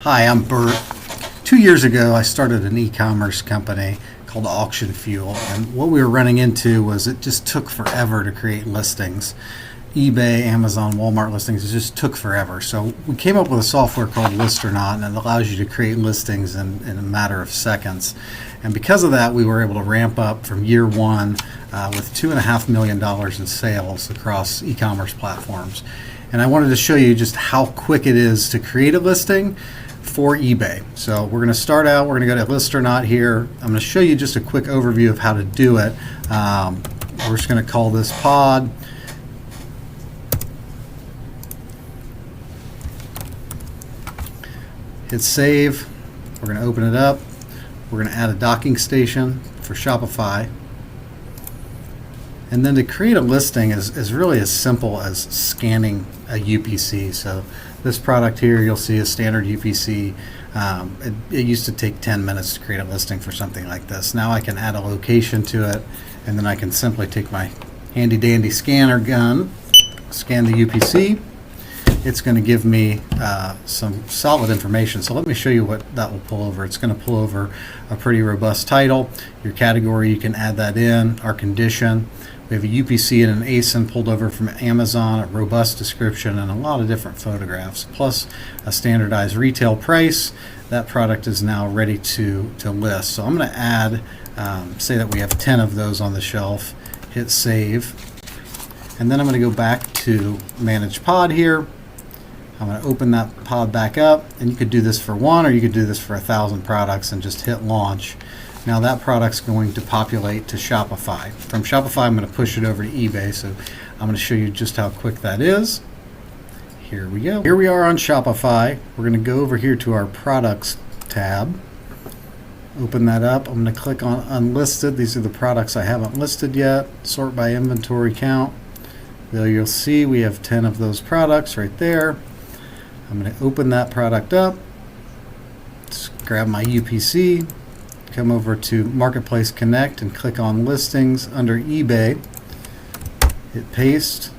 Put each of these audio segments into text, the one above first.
Hi, I'm Bert. 2 years ago, I started an e-commerce company called Auction Fuel, and what we were running into was it just took forever to create listings. eBay, Amazon, Walmart listings, it just took forever. So we came up with a software called Listernaut, and it allows you to create listings in a matter of seconds. And because of that, we were able to ramp up from year one with $2.5 million in sales across e-commerce platforms. And I wanted to show you just how quick it is to create a listing for eBay. So we're going to start out, we're going to go to Listernaut here. I'm going to show you just a quick overview of how to do it. We're just going to call this pod. Hit save. We're going to open it up. We're going to add a docking station for Shopify. And then to create a listing is really as simple as scanning a UPC. So this product here, you'll see a standard UPC. It used to take 10 minutes to create a listing for something like this. Now I can add a location to it, and then I can simply take my handy dandy scanner gun, scan the UPC. It's going to give me some solid information. So let me show you what that will pull over. It's going to pull over a pretty robust title. Your category, you can add that in. Our condition. We have a UPC and an ASIN pulled over from Amazon, a robust description, and a lot of different photographs, plus a standardized retail price. That product is now ready to list. So I'm going to add, say that we have 10 of those on the shelf, hit save, and then I'm going to go back to Manage Pod here. I'm going to open that pod back up, and you could do this for one, or you could do this for 1,000 products and just hit launch. Now that product's going to populate to Shopify. From Shopify, I'm going to push it over to eBay, so I'm going to show you just how quick that is. Here we go. Here we are on Shopify. We're going to go over here to our Products tab. Open that up. I'm going to click on Unlisted. These are the products I haven't listed yet. Sort by inventory count. There you'll see we have 10 of those products right there. I'm going to open that product up. Just grab my UPC. Come over to Marketplace Connect and click on Listings under eBay. Hit Paste.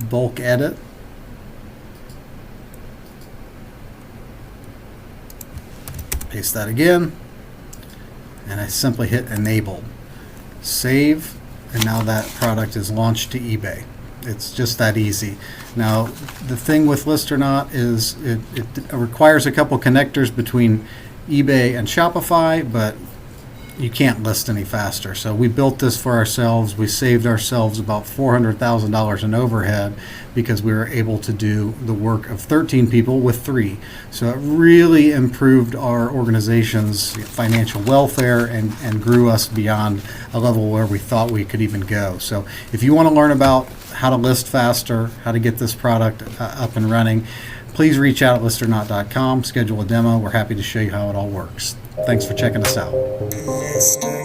Bulk Edit. Paste that again. And I simply hit Enable. Save. And now that product is launched to eBay. It's just that easy. Now, the thing with Listernaut is it requires a couple connectors between eBay and Shopify, but you can't list any faster. So we built this for ourselves. We saved ourselves about $400,000 in overhead because we were able to do the work of 13 people with 3. So it really improved our organization's financial welfare and grew us beyond a level where we thought we could even go. So if you want to learn about how to list faster, how to get this product up and running, please reach out at listernaut.com, schedule a demo. We're happy to show you how it all works. Thanks for checking us out. Listernaut.